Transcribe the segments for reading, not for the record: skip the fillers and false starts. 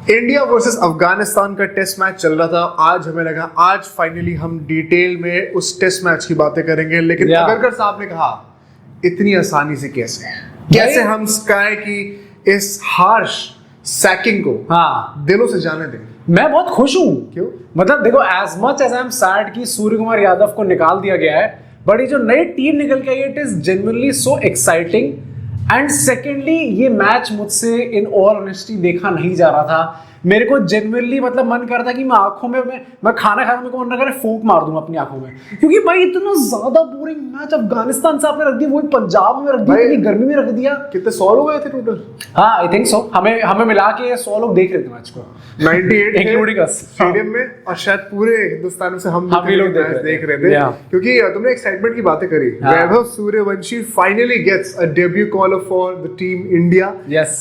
India versus Afghanistan का test match चल रहा था। आज हमें लगा आज फाइनली हम डिटेल में उस टेस्ट मैच की बातें करेंगे, लेकिन अगरकर साहब ने कहा इतनी आसानी से कैसे हम स्काई की इस हार्श सैकिंग को दिलों से जाने दें। मैं बहुत खुश हूँ। क्यों? मतलब देखो, as much as I am sad कि सूर्य कुमार यादव को निकाल दिया गया है, बट ये जो नई टीम निकल के आई है, it is genuinely so exciting. And secondly, ये मैच मुझसे इन ऑल ऑनेस्टी देखा नहीं जा रहा था। मेरे को जेन्युइनली मतलब मन कर रहा था कि मैं आंखों में मैं खाना खा रहा हूं, मेरे को मन कर फूंक मार दूंगा अपनी आंखों में, क्योंकि भाई इतना ज्यादा बोरिंग मैच अफगानिस्तान से आपने रख दिया, वो पंजाब में रख दिया, इतनी गर्मी में रख दिया। कितने 100 लोग आए थे टोटल? हाँ, आई थिंक सो। हमें मिला के 100 लोग देख रहे थे मैच को, 98 इंक्लूडिंग अस स्टेडियम में, और शायद पूरे हिंदुस्तान से हम लोग देख रहे थे। क्योंकि तुमने एक्साइटमेंट की बातें करी। Vaibhav Suryavanshi finally gets a debut call for the team India.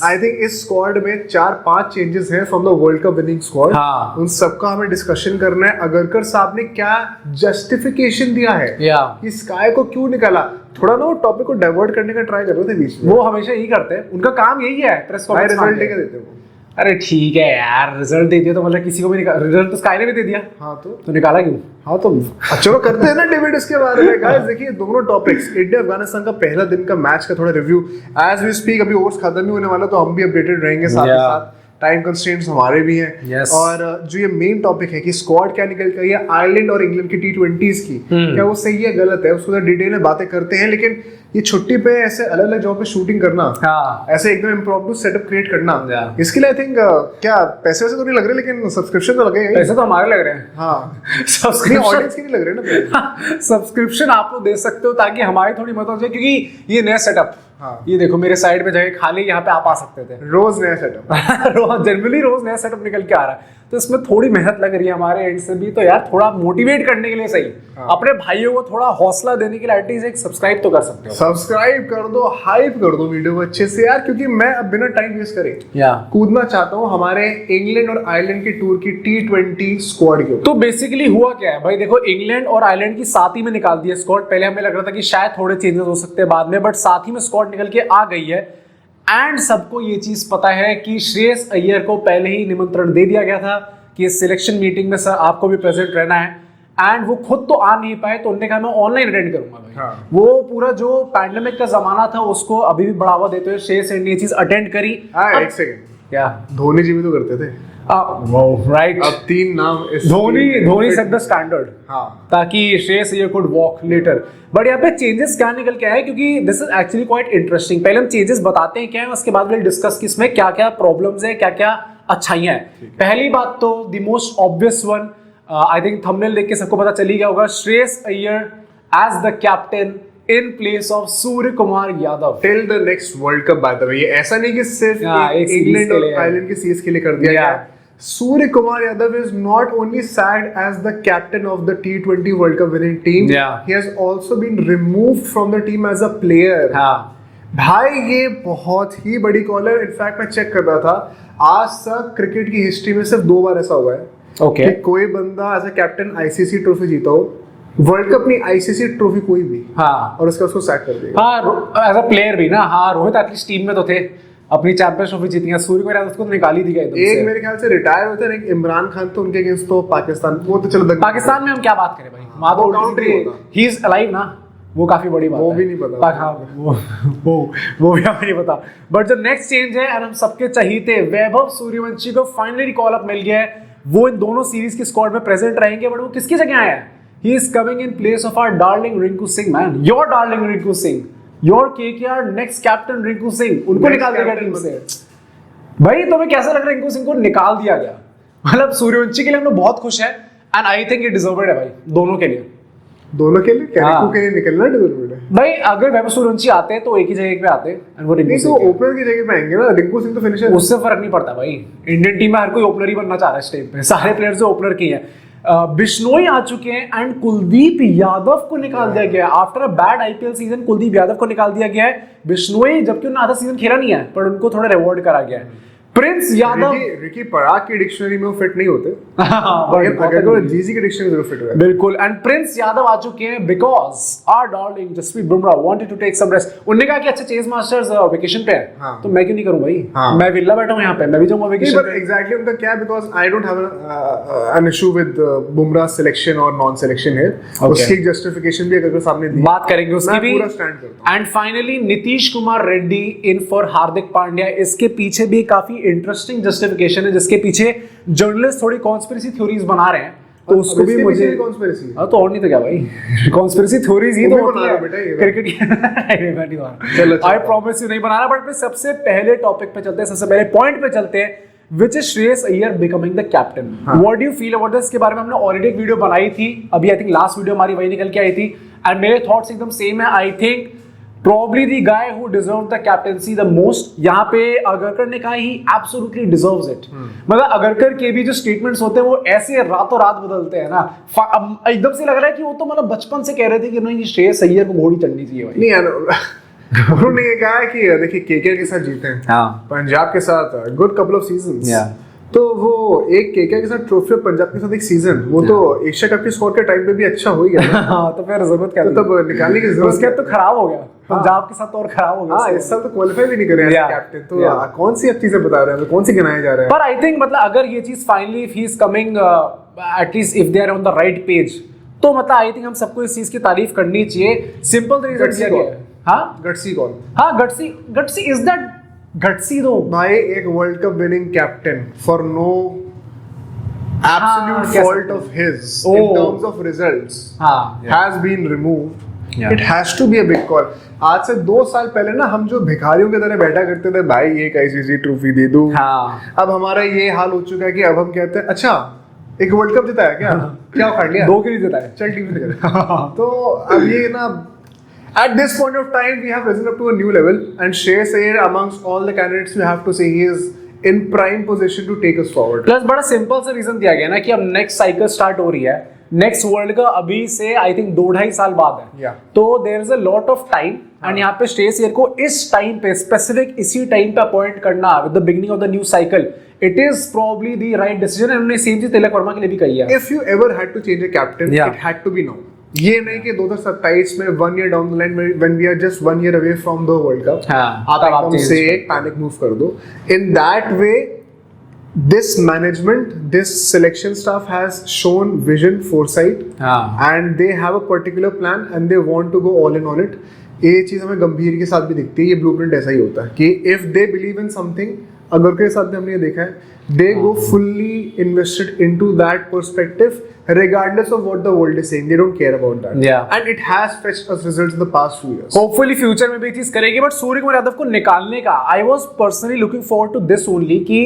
I think इस स्क्वाड में 4-5 चेंजेस हैं from the world cup winning squad. उन सबका हमें डिस्कशन करना है। अगरकर साहब ने क्या जस्टिफिकेशन दिया है कि स्काई को क्यों निकाला। थोड़ा ना वो टॉपिक को डाइवर्ट करने का ट्राई कर रहे थे बीच में। वो हमेशा यही करते हैं, उनका काम यही है। प्रेस कॉन्फ्रेंस रिजल्ट लेके देते हैं। अरे ठीक है यार, रिजल्ट दे दिया तो मतलब किसी को भी रिजल्ट तो स्काई ने भी दे दिया। हाँ तो निकाला क्यों? हाँ तो चलो करते हैं ना डिबेट इसके बारे में। गाइस देखिए, दोनों टॉपिक्स, इंडिया अफगानिस्तान का पहला दिन का मैच का थोड़ा रिव्यू एज वी स्पीक। अभी ओवर्स खत्म ही होने वाला, तो हम भी अपडेटेड रहेंगे साथ ही साथ। टाइम कंस्ट्रेंट्स हमारे भी हैं। और जो ये मेन टॉपिक है कि स्क्वाड क्या निकल कर है आयरलैंड और इंग्लैंड की T20s की, क्या वो सही है गलत है, उसको डिटेल में बातें करते हैं। लेकिन ये छुट्टी पे ऐसे अलग अलग जगह पे शूटिंग करना, ऐसे एकदम इम्प्रॉम्प्टू सेटअप क्रिएट करना, इसके लिए आई थिंक क्या पैसे वैसे तो नहीं लग रहे, लेकिन सब्सक्रिप्शन तो लगेगा। पैसे तो हमारे लग रहे हैं। हाँ, सब्सक्रिप्शन ऑडियंस के नहीं लग रहे ना। सब्सक्रिप्शन आप लोग दे सकते हो ताकि हमारी थोड़ी मदद हो जाए, क्योंकि ये नया सेटअप। ये देखो मेरे साइड में जगह खाली, यहाँ पे आप आ सकते थे। रोज नया सेटअप जनरली रोज नया सेटअप निकल के आ रहा है, तो इसमें थोड़ी मेहनत लग रही है हमारे एंड से भी। तो यार थोड़ा मोटिवेट करने के लिए सही, अपने भाइयों को थोड़ा हौसला देने के लिए एटलीस्ट एक सब्सक्राइब तो कर सकते हो। सब्सक्राइब कर दो, हाइप कर दो वीडियो को अच्छे से यार, क्योंकि मैं अब बिना टाइम वेस्ट करे कूदना चाहता हूँ हमारे इंग्लैंड और आयरलैंड की टूर की T20 स्क्वाड के। तो बेसिकली हुआ क्या है भाई, देखो इंग्लैंड और आयरलैंड की साथ ही में निकाल दिया स्क्वाड। पहले हमें लग रहा था कि शायद थोड़े चेंजेस हो सकते हैं बाद में, बट साथ ही में स्क्वाड निकल के आ गई है। एंड सबको ये चीज पता है कि श्रेयस अय्यर को पहले ही निमंत्रण दे दिया गया था कि इस सिलेक्शन मीटिंग में सर आपको भी प्रेजेंट रहना है। एंड वो खुद तो आ नहीं पाए, तो उन्होंने कहा मैं ऑनलाइन अटेंड करूंगा भाई। वो पूरा जो पैंडेमिक का जमाना था उसको अभी भी बढ़ावा देते हुए श्रेयस अय्यर ने ये चीज अटेंड करी। एक सेकंड, क्या धोनी जी भी तो करते थे? राइट, अब 3 नाम धोनी सेट द स्टैंडर्ड, ताकि Shreyas Iyer could walk later. But यहाँ पे चेंजेस क्या निकल के आए, क्योंकि this is actually quite interesting. पहले हम चेंजेस बताते हैं क्या है, उसके बाद विल डिस्कस कि इसमें क्या क्या प्रॉब्लम्स है, क्या क्या अच्छाइयां हैं। पहली बात तो the most obvious one, I think thumbnail देख के सबको पता चली गया होगा, Shreyas Iyer as the captain in place of Surya Kumar Yadav till the next World Cup। by the way, ये ऐसा नहीं कि सिर्फ इंग्लैंड और आयरलैंड के सीरीज के लिए कर दिया गया। सूर्य Kumar Yadav is not only sacked as the captain of the T20 World Cup winning team, he has also been removed from the team as a player। भाई ये बहुत ही बड़ी कॉल है। इनफैक्ट मैं चेक कर रहा था, आज तक क्रिकेट की हिस्ट्री में सिर्फ 2 बार ऐसा हुआ है कि कोई बंदा as a captain ICC trophy जीता हो, वर्ल्ड कप नहीं ICC ट्रॉफी कोई भी, और उसको सैक कर देगा। एज अ प्लेयर भी ना। रोहित एटलीस्ट टीम में तो थे, अपनी चैंपियंस ट्रॉफी जीती है। सूर्य कुमार उसको निकाल ही दिया एक मेरे ख्याल से रिटायर होते हैं। इमरान खान तो उनके अगेंस्ट तो पाकिस्तान, वो तो चलो पाकिस्तान में हम क्या बात करें भाई, ही इज अलाइव ना, वो काफी बड़ी बात है। वो भी नहीं पता। वो भी हमें नहीं पता। बट जो नेक्स्ट चेंज है, और हम सबके चहीते वैभव सूर्यवंशी को फाइनली कॉल अप मिल गया है। वो इन दोनों सीरीज के स्क्वाड में प्रेजेंट रहेंगे, बट वो किसकी जगह आया है? He is coming in place of our darling Rinku Singh, man. Your darling Rinku Singh, your KKR next captain Rinku Singh, उनको निकाल दिया गया टीम से। भाई तुम्हें कैसा लग रहा है रिंकू सिंह को निकाल दिया गया? मतलब सूर्यवंशी के लिए हम लोग बहुत खुश है, and I think it deserved है भाई, दोनों के लिए रिंकू के लिए निकलना डिजर्व्ड है भाई। अगर वैभव सूर्यवंशी आते हैं तो एक ही जगह पे आते हैं, एंड वो रिंकू सिंह तो ओपनर की जगह पे आएंगे ना। रिंकू सिंह तो फिनिशर, उससे फर्क नहीं पड़ता भाई। इंडियन टीम में हर कोई ओपनर ही बनना चाह रहा है इस टाइम पे, सारे प्लेयर्स जो ओपनर की हैं। बिश्नोई आ चुके हैं, एंड कुलदीप यादव को निकाल दिया गया after a bad IPL season. Kuldeep Yadav को निकाल दिया गया है। बिश्नोई जबकि उन्होंने आधा सीजन खेला नहीं है, पर उनको थोड़ा रिवॉर्ड करा गया है। प्रिंस यादव, रिकी पराग की डिक्शनरी में वो फिट नहीं होते, अगर वो जीजी की डिक्शनरी में फिट हुआ है। बिल्कुल। एंड प्रिंस यादव आ चुके हैं because our darling Jasprit Bumrah wanted to take some rest. उन्होंने कहा कि अच्छा चेज मास्टर्स वेकेशन पे है, हाँ। तो मैं क्यों नहीं करूं भाई, हाँ। मैं विला बैठा हूं यहाँ पे, मैं भी जाऊंगा वेकेशन पे। एग्जैक्टली उनका क्या है, because I don't have an issue with Bumrah selection और नॉन सिलेक्शन है, उसकी एक जस्टिफिकेशन भी अगर सामने दी, बात करेंगे उसकी भी। पूरा स्टैंड करता हूं। And finally Nitish Kumar Reddy in for Hardik Pandya, इसके पीछे भी काफी इंटरेस्टिंग जस्टिफिकेशन है, जिसके पीछे जर्नलिस्ट थोड़ी कॉन्स्पिरेसी थ्योरीज बना रहे हैं, तो उसको भी मुझे कॉन्स्पिरेसी, हाँ तो और नहीं तो क्या भाई, कॉन्स्पिरेसी थ्योरीज ही तो होती है क्रिकेट की। आई प्रॉमिस यू नहीं बना रहा, बट सबसे पहले टॉपिक पे चलते हैं, सबसे पहले पॉइंट पे चलते हैं, which is Shreyas Iyer becoming the captain. What do you feel about this? इसके बारे में हमने ऑलरेडी एक वीडियो बनाई थी, अभी आई थिंक लास्ट वीडियो हमारी वही निकल के आई थी, एंड मेरे थॉट्स एकदम सेम है। I think probably the guy who deserved the captaincy the most, यहाँ पे अगरकर ने कहा ही absolutely deserves it। मतलब अगरकर के भी जो स्टेटमेंट्स होते हैं वो ऐसे रातों रात बदलते हैं ना, एकदम से लग रहा है कि वो तो मतलब बचपन से कह रहे थे कि नहीं श्रेयस अय्यर को घोड़ी चढ़नी चाहिए भाई। नहीं यार उन्होंने ये कहा है कि देखिए केकेआर के साथ जीते हैं, हाँ, पंजाब के साथ गुड कपल ऑफ सीजंस, तो वो एक केकेआर के साथ ट्रॉफी और पंजाब के साथ एक सीजन, वो तो एशिया कप के स्कोर के टाइम पे भी अच्छा हो ही गया। हाँ, तो फिर जरूरत क्या, तो तब निकालने की जरूरत, उसके तो खराब हो गया, पंजाब के साथ और खराब हो गया। हाँ, इस साल तो क्वालीफाई भी नहीं करे कैप्टन, तो कौन सी अब चीजें बता रहे हैं, कौन सी गिनाए जा रहे हैं। पर आई थिंक मतलब अगर ये चीज finally if he is coming atleast if they are on the right page, तो मतलब आई थिंक हम सबको इस चीज की तारीफ करनी चाहिए। सिंपल रीजन दिया गया है। हाँ, गट्सी कौन? हाँ, gutsy is that gutsy though भाई, एक world cup winning captain for no absolute fault of his in terms of results has been removed. It has to be a big call. आज से 2 साल पहले ना हम जो भिखारियों की तरह बैठा करते थे, भाई ये आईसीसी ट्रॉफी दे दूं, अब हमारा ये हाल हो चुका है कि अब हम कहते हैं अच्छा एक वर्ल्ड कप जीता है क्या, क्या उखाड़ लिया, 2 के लिए जीता है, चल टीम से कर। तो अब ये ना at this point of time we have risen up to a new level, and Shreyas Iyer amongst all the candidates we have to say he is in prime position to take us forward. Plus बड़ा simple सा reason दिया गया ना कि अब next cycle start हो रही है, नेक्स्ट वर्ल्ड का अभी से आई थिंक 2-2.5 साल बाद है, तो there is a lot of time, and यहाँ पे श्रेयस अय्यर को इस टाइम पे स्पेसिफिक इसी टाइम पे अपॉइंट करना with the beginning of the new cycle, it is probably the right decision. उन्होंने सेम चीज तिलक वर्मा के लिए भी कही है। If you ever had to change a captain, it had to be now. ये नहीं कि 2027 में 1 year down the line when we are just 1 year away from the World Cup, आप एकदम से एक पैनिक मूव कर दो। In that way, this management, this selection staff has shown vision, foresight, and they have a particular plan and they want to go all in on it. ये चीज हमें गंभीर के साथ भी दिखती है, ये ब्लूप्रिंट ऐसा ही होता है कि if they believe in something, अगर के साथ भी हमने ये देखा है, they go fully invested into that perspective regardless of what the world is saying. They don't care about that. And it has fetched us results in the past few years. Hopefully future में भी चीज करेगी, but सूर्य कुमार यादव को निकालने का I was personally looking forward to this only कि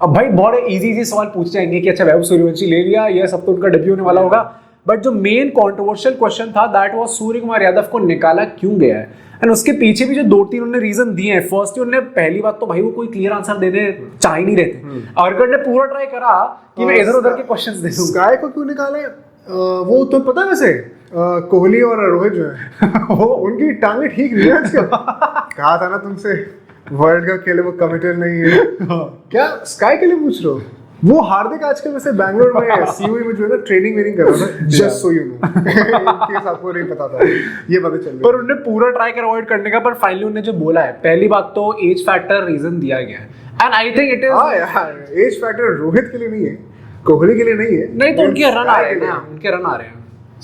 अब भाई बहुत इजी सवाल पूछ जाएंगे कि अच्छा वैभव सूर्यवंशी ले लिया, ये सब तो उनका डेब्यू होने वाला होगा, बट जो मेन कंट्रोवर्शियल क्वेश्चन था दैट वाज सूर्य कुमार यादव को निकाला क्यों गया है, एंड उसके पीछे भी जो 2-3 उन्होंने रीजन दिए हैं। फर्स्ट उन्होंने पहली बात तो भाई वो कोई क्लियर आंसर देने चाह ही नहीं रहते, अगरकर ने पूरा ट्राई करा कि मैं इधर उधर के क्वेश्चंस दे दूं। स्काई को क्यों निकाले, वो तो पता है वैसे कोहली और रोहित जो है वो उनकी टांगे ठीक नहीं है आजकल। कहा था ना तुमसे वर्ल्ड कप के लिए वो कमिटेड नहीं है। क्या स्काई के लिए पूछ रहे हो? वो हार्दिक आजकल वैसे बैंगलोर में सीयूई में जो है ना ट्रेनिंग वेनिंग कर रहा था, just so you know, case आपको नहीं पता था, ये पता चल गया। पर उन्होंने पूरा ट्राई कर अवॉइड करने का, पर फाइनली उन्होंने जो बोला है, पहली बात तो एज फैक्टर रीजन दिया गया है, and I think it is, हां यार एज फैक्टर रोहित के लिए नहीं है, कोहली के लिए नहीं है, नहीं तो उनके रन आ रहे हैं ना, उनके रन आ रहे हैं,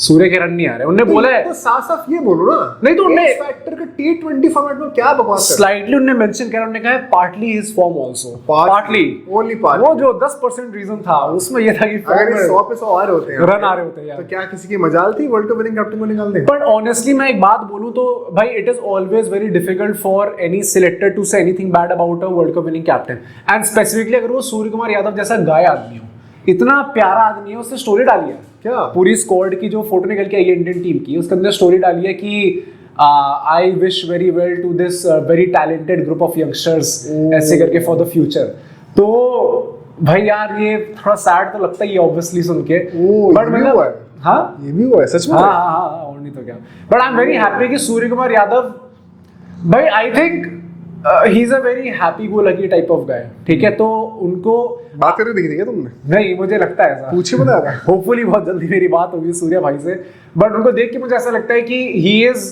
सूर्य के रन नहीं आ रहे। उन्होंने बोला है तो साफ-साफ ये बोलो ना, नहीं तो उन्होंने फैक्टर का T20 फॉर्मेट में क्या बकवास है, स्लाइटली उन्होंने मेंशन किया, उन्होंने कहा partly his form also, partly only part, वो जो 10% रीजन था उसमें ये था कि अगर 100 पे 100 आ रहे होते हैं, रन आ रहे होते हैं यार, तो क्या किसी की मजाल थी वर्ल्ड कप विनिंग कैप्टन को निकाल दें? बट ऑनेस्टली मैं एक बात बोलूं तो भाई it is always very difficult for any selector to say anything bad about a world cup winning captain, and specifically अगर वो सूर्य कुमार यादव जैसा गाय आदमी हो, इतना प्यारा आदमी है, उसने स्टोरी डाली है क्या पूरी स्क्वाड की जो फोटो निकल के आई है इंडियन टीम की, उसके अंदर स्टोरी डाली है कि I wish very well to this very talented group of youngsters ऐसे करके फॉर द फ्यूचर। तो भाई यार ये थोड़ा सैड तो लगता ही है ऑब्वियसली सुन के, बट मतलब हाँ ये भी हुआ है सच में, हाँ और नहीं तो क्या, but I am very happy कि सूर्य कुमार यादव भाई I think he is a very happy go lucky type of guy, ठीक है, तो उनको बात करके देखी थी क्या तुमने? नहीं, मुझे लगता है ऐसा, पूछे बता रहा होपफुली बहुत जल्दी मेरी बात होगी सूर्या भाई से, बट उनको देख के मुझे ऐसा लगता है कि ही इज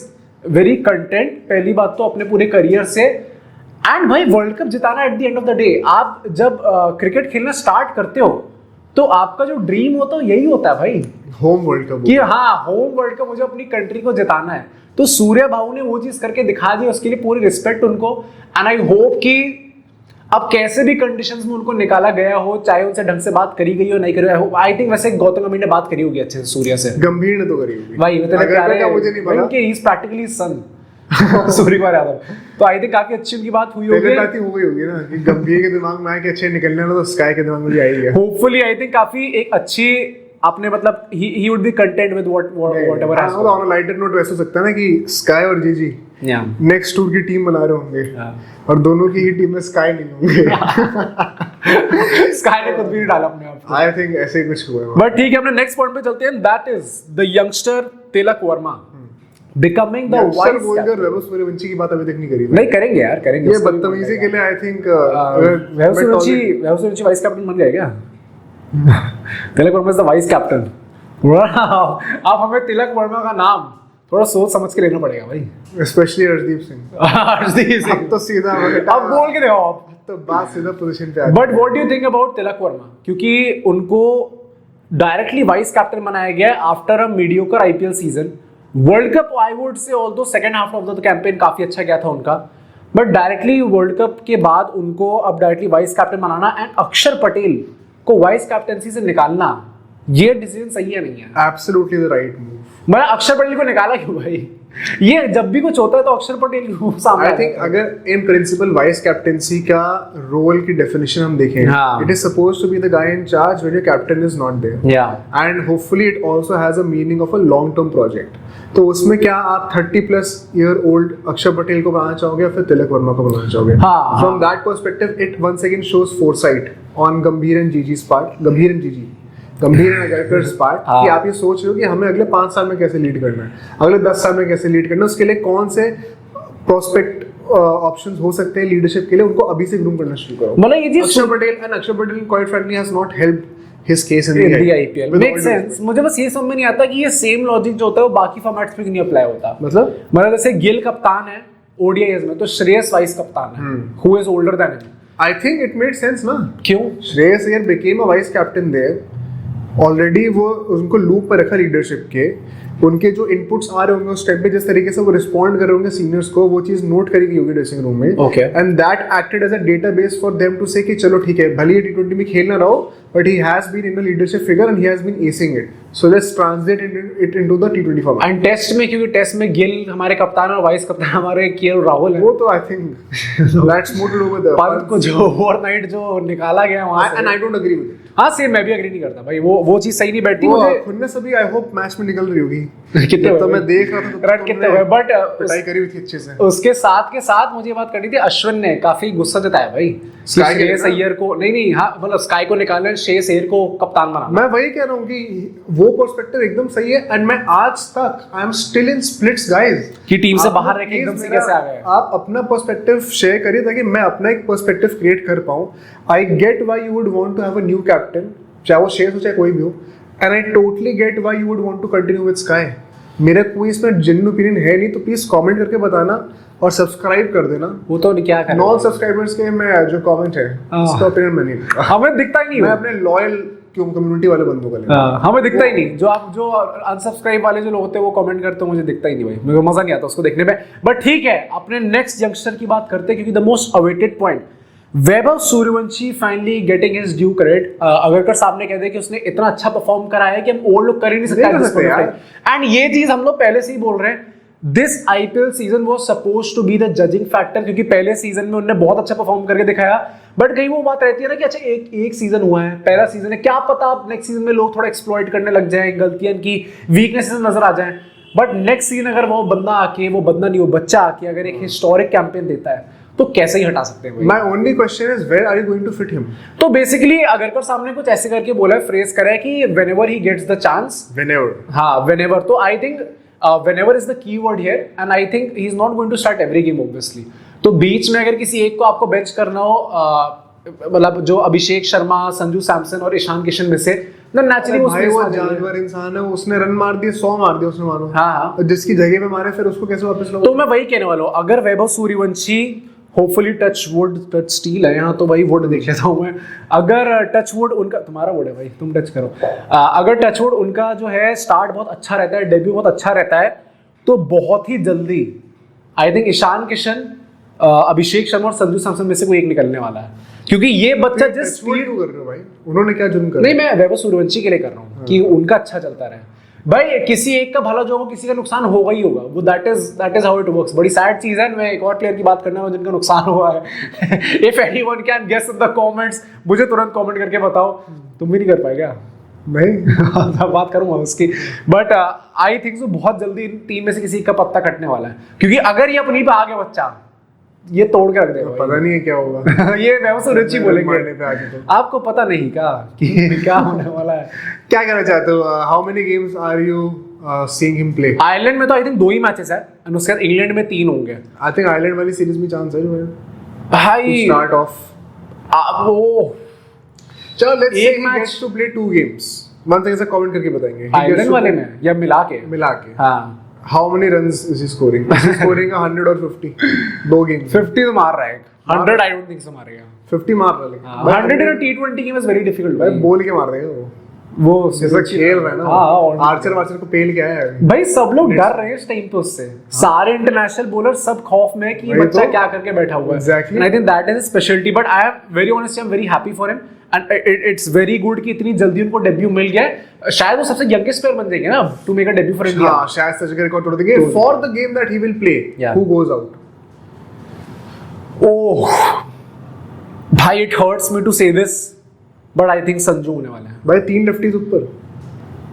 वेरी कंटेंट, पहली बात तो अपने पूरे करियर से, एंड भाई वर्ल्ड कप जिताना at the end of the day, आप जब क्रिकेट खेलना स्टार्ट करते हो तो आपका जो ड्रीम होता है यही होता है भाई, होम वर्ल्ड कप, कि हाँ होम वर्ल्ड कप मुझे अपनी कंट्री को जिताना है। तो सूर्या भाऊ ने वो चीज करके दिखा दी, उसके लिए पूरी रिस्पेक्ट उनको, एंड आई होप कि अब कैसे भी कंडीशंस में उनको निकाला गया हो, चाहे उनसे ढंग से बात करी गई हो नहीं करी हो, आई थिंक वैसे गौतम गंभीर ने बात करी होगी अच्छे से सूर्या से, गंभीर ने तो करी होगी भाई मुझे नहीं पता, ही इज प्रैक्टिकली सन सूर्य कुमार यादव, तो आई थिंक काफी अच्छी उनकी बात हुई होगी, हो गई होगी ना कि गंभीर के दिमाग में आया कि अच्छे निकलने वाला, तो स्काई के दिमाग में भी आएगी, होपफुली आई थिंक काफी एक अच्छी आपने मतलब he would be content with whatever has. On a lighter note वैसे हो सकता है ना कि स्काई और जीजी नेक्स्ट टूर की टीम बना रहे होंगे, और दोनों की ही टीम में स्काई नहीं होंगे स्काई ने खुद भी नहीं डाला अपने आप को, आई थिंक ऐसे ही कुछ हुआ है। बट ठीक है, अपने नेक्स्ट पॉइंट पे चलते हैं, that is the youngster Tilak Varma becoming the vice captain. Vaibhav Suryavanshi की बात अभी तक नहीं करी, नहीं करेंगे यार, करेंगे, ये बदतमीजी के लिए I think Vaibhav Suryavanshi vice captain बन गया क्या? Tilak Varma is the vice captain. अब हमें तिलक वर्मा का नाम थोड़ा सोच समझ के लेना पड़ेगा भाई, स्पेशली हरदीप सिंह। हरदीप सिंह अब तो सीधा अब बोल के देखो, आप तो बात सीधा पोजीशन पे आ गई। But what do you think about Tilak Varma, क्योंकि उनको डायरेक्टली वाइस कैप्टन बनाया गया after a mediocre IPL season, world cup I would say although second half of the campaign काफी अच्छा गया था उनका, बट डायरेक्टली वर्ल्ड कप के बाद उनको अब directly vice captain banana and अक्षर पटेल को वाइस कैप्टनसी से निकालना, ये डिसीजन सही है नहीं है? Absolutely the right move. मैं अक्षर पटेल को निकाला क्यों भाई? ये जब भी कुछ होता है तो अक्षर पटेल को सामने, आई थिंक अगर इन प्रिंसिपल वाइस कैप्टनसी का रोल की डेफिनेशन हम देखें, it is supposed to be the guy in charge when your captain is not there, and hopefully it also has a meaning of a long term project. तो उसमें क्या आप 30+ year old अक्षर पटेल को बनाना चाहोगे या फिर तिलक वर्मा को बनाना चाहोगे? From that perspective it once again shows foresight on Gambhir and GG's part, Gambhir and Agarkar's part, कि आप ये सोच रहे हो कि हमें अगले 5 साल में कैसे लीड करना है, अगले 10 साल में कैसे लीड करना है, उसके लिए कौन से प्रोस्पेक्ट ऑप्शंस हो सकते हैं लीडरशिप के लिए, उनको अभी से ग्रूम करना शुरू करो। मतलब ये चीज अक्षर Patel quite frankly has not helped his case in the IPL makes sense। मुझे बस ये समझ में नहीं आता कि ये सेम लॉजिक जो होता है वो बाकी फॉर्मेट्स पे नहीं अप्लाई होता। मतलब जैसे गिल कप्तान है ओडीआईज में, तो श्रेयस वाइस कप्तान है, who is older than him। I think it made sense ना। क्यों? Shreyas Iyer became a vice captain there, already वो उनको लूप पर रखा लीडरशिप के, उनके जो इनपुट्स आ रहे होंगे उस टाइम पे, जिस तरीके से वो रिस्पॉन्ड कर रहे होंगे सीनियर्स को, वो चीज नोट करी गई होगी ड्रेसिंग रूम में, and that acted as a database for them to say कि चलो ठीक है, भले ही टी20 में खेलना रहो, but he has been in a leadership figure and he has been acing it, so let's translate it into the टी20 फॉर्मेट। एंड टेस्ट में, क्योंकि टेस्ट में गिल हमारे कप्तान और वाइस कप्तान हमारे केएल राहुल है, वो तो I think that's more to do with Pant को जो ओवरनाइट जो निकाला गया वहां से, and I don't agree with it. हां सेम, मैं भी एग्री नहीं करता भाई, वो चीज सही नहीं बैठती मुझे। खुन्नस अभी आई होप मैच में निकल रही होगी कितने तो मैं देख रहा था, तो रन कितने हुए, बट पिटाई करी हुई थी अच्छे से। उसके साथ मुझे बात करनी थी, अश्विन ने काफी गुस्सा जताया भाई श्रेयस अय्यर को, नहीं हाँ मतलब स्काई को निकालना, श्रेयस अय्यर को कप्तान बनाना। मैं वही कह रहा हूँ कि वो पर्सपेक्टिव एकदम सही है, एंड मैं आज तक I am still in splits guys, कि टीम से बाहर रह के एकदम से कैसे आ गए। आप अपना पर्सपेक्टिव शेयर करिए ताकि मैं अपना एक पर्सपेक्टिव क्रिएट कर पाऊं। I get why you would want to have a new captain, चाहे वो श्रेयस हो चाहे कोई भी हो, and I totally get why you would want to continue with Sky. मेरा कोई इसमें जेन्युइन ओपिनियन है नहीं, तो प्लीज कमेंट करके बताना और सब्सक्राइब कर देना। वो तो क्या कर नॉन सब्सक्राइबर्स के मैं जो कमेंट है उसका ओपिनियन मैं नहीं, हमें दिखता ही नहीं, मैं अपने लॉयल कम्युनिटी वाले बंदों का लेना, हमें दिखता ही नहीं। जो अनसब्सक्राइब वाले जो लोग होते हैं वो कमेंट करते हैं, मुझे दिखता ही नहीं भाई, मेरे को मजा नहीं आता उसको देखने में। बट ठीक है, अपने नेक्स्ट यंगस्टर की बात करते हैं, क्योंकि the most awaited point, Vaibhav Suryavanshi finally getting his due credit. Agarkar साहब ने कह दिया कि उसने इतना अच्छा परफॉर्म करा है कि हम और लोग कर ही नहीं सकते यार, एंड ये चीज हम लोग पहले से ही बोल रहे हैं। This IPL season was supposed to be the judging factor, क्योंकि पहले सीजन में उन्होंने बहुत अच्छा परफॉर्म करके दिखाया, बट कहीं वो बात रहती है ना कि अच्छा एक सीजन हुआ है, पहला सीजन है, क्या पता आप नेक्स्ट सीजन में लोग थोड़ा एक्सप्लॉइट करने लग जाएं, गलतियां की वीकनेसेस नजर आ जाएं, बट नेक्स्ट सीजन अगर वो बंदा आके, वो बंदा नहीं वो बच्चा आके अगर एक हिस्टोरिक कैंपेन देता है तो कैसे ही हटा सकते हैं? My only question is where are you going to fit him? तो बेसिकली अगरकर साहब ने कुछ ऐसे करके बोला है, फ्रेज करा है कि whenever he gets the chance, whenever, तो I think whenever is the key word here, and I think he's not going to start every game obviously, तो बीच में अगर किसी एक को आपको बेंच करना हो, मतलब जो अभिषेक शर्मा, संजू सैमसन और ईशान किशन में से, ना नेचुरली भाई वो जानवर इंसान है, उसने रन मार दिए 100 मार दिए उसने, मानो हाँ जिसकी जगह पे मारे फिर उसको कैसे वापस लाओ? तो मैं वही कहने वाला हूँ, अगर Vaibhav Suryavanshi hopefully touch wood, touch steel है यहाँ तो भाई वुड देख लेता हूँ मैं, अगर टच वुड उनका, तुम्हारा वुड है भाई तुम टच करो, अगर टच वुड उनका जो है स्टार्ट बहुत अच्छा रहता है, डेब्यू बहुत अच्छा रहता है, तो बहुत ही जल्दी आई थिंक ईशान किशन, अभिषेक शर्मा और संजू सैमसन में से कोई एक निकलने वाला है, क्योंकि ये बच्चा जिस स्पीड कर रहे हो भाई, उन्होंने क्या जुर्म कर, नहीं मैं वैभव सूर्यवंशी के लिए कर रहा हूँ कि उनका अच्छा चलता रहे भाई, किसी एक का भला जो हो किसी का नुकसान होगा ही होगा, वो that is how it works. बड़ी सैड चीज है। मैं एक और प्लेयर की बात करना है जिनका नुकसान हुआ है। If anyone can guess in the comments, मुझे तुरंत कमेंट करके बताओ। तुम भी नहीं कर पाएगा नहीं बात करूंगा उसकी, बट आई थिंक सो बहुत जल्दी इन टीम में से किसी का पत्ता कटने वाला है, क्योंकि अगर ये अपनी पे आ गया बच्चा, ये तोड़ के रख देगा। पता नहीं है क्या होगा ये वैभव सूर्यवंशी बोलेंगे पे आगे तो। आपको पता नहीं क्या कि क्या होने वाला है। क्या कहना चाहते हो? How many games are you seeing him play? Ireland में तो आई थिंक 2 ही मैचेस है, और उसके बाद इंग्लैंड में 3 होंगे। आई थिंक आयरलैंड वाली सीरीज में चांस है जो है भाई स्टार्ट ऑफ वो चलो लेट्स एक से match- gets to play 2 games. One second से कमेंट करके बताएंगे आयरलैंड वाले में या मिला के हाँ how many runs is he scoring? Is he scoring 100 और 50 2 गेम्स? 50 तो मार रहा है, 100 आई डोंट थिंक सो मारेगा। 50 मार रहा है लेकिन 100 इन अ टी20 गेम इज वेरी डिफिकल्ट भाई, बोल के मार देगा वो जैसा खेल रहा है ना। हाँ, आर्चर को पेल क्या है भाई, सब लोग डर रहे हैं इस टाइम पे उससे। सारे इंटरनेशनल बॉलर सब खौफ में कि वही बच्चा तो। क्या करके बैठा हुआ है। Exactly. And I think that is a speciality, but I am very honestly I am very happy for him, and it's very good कि इतनी जल्दी उनको डेब्यू मिल गया है। शायद वो सबसे यंगेस्ट प्लेयर बन जाएंगे ना to make a debut for India. हां शायद सच का रिकॉर्ड तोड़ देंगे for the game that he will play. Who goes out? Oh भाई, it hurts me to say this, but I think Sanju होने वाला है भाई। 3 लेफ्टीज ऊपर,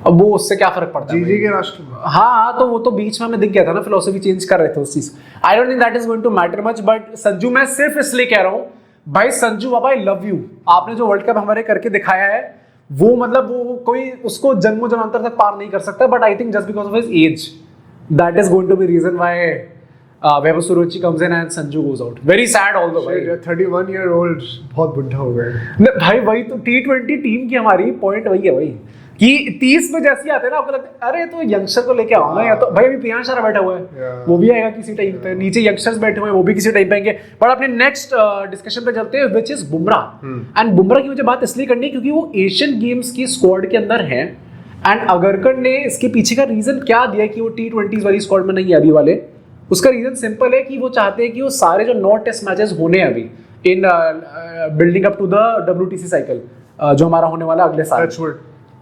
अब वो उससे क्या फर्क पड़ता है? जीजी के राष्ट्र में। हाँ, तो वो तो बीच में हमें दिख गया था ना, फिलोसफी चेंज कर रहे थे उस चीज। I don't think that is going to matter much, but Sanju मैं सिर्फ इसलिए कह रहा हूँ भाई, संजू बाबा आई लव यू। आपने जो वर्ल्ड कप हमारे करके दिखाया है वो मतलब वो कोई उसको जन्मों जन्मांतर तक पार नहीं कर सकता, but I think just because of his age that is going to be reason why Vaibhav Suryavanshi comes in and Sanju goes out. Very sad although भाई। 31 ईयर ओल्ड बहुत बुढ़ा हो गया भाई। वही तो T20 टीम की हमारी पॉइंट वही है भाई, कि 30 में जैसे आते हैं ना, आपको लगता है अरे तो यंगस्टर को लेके आओ ना, या तो भाई अभी प्रियांश आरा बैठा हुआ है वो भी आएगा किसी टाइम पे, नीचे यंगस्टर्स बैठे हुए हैं वो भी किसी टाइम पे आएंगे। पर अपने नेक्स्ट डिस्कशन पे चलते हैं, which is Bumrah. And Bumrah की मुझे बात इसलिए करनी है क्योंकि वो एशियन गेम्स की स्क्वाड के अंदर है, एंड अगरकर ने इसके पीछे का रीजन क्या दिया कि वो T20 वाली स्क्वाड में नहीं है अभी वाले। उसका रीजन सिंपल है कि वो चाहते हैं कि वो सारे जो 9 टेस्ट मैचेस होने हैं अभी in building up to the WTC cycle जो हमारा होने वाला अगले साल,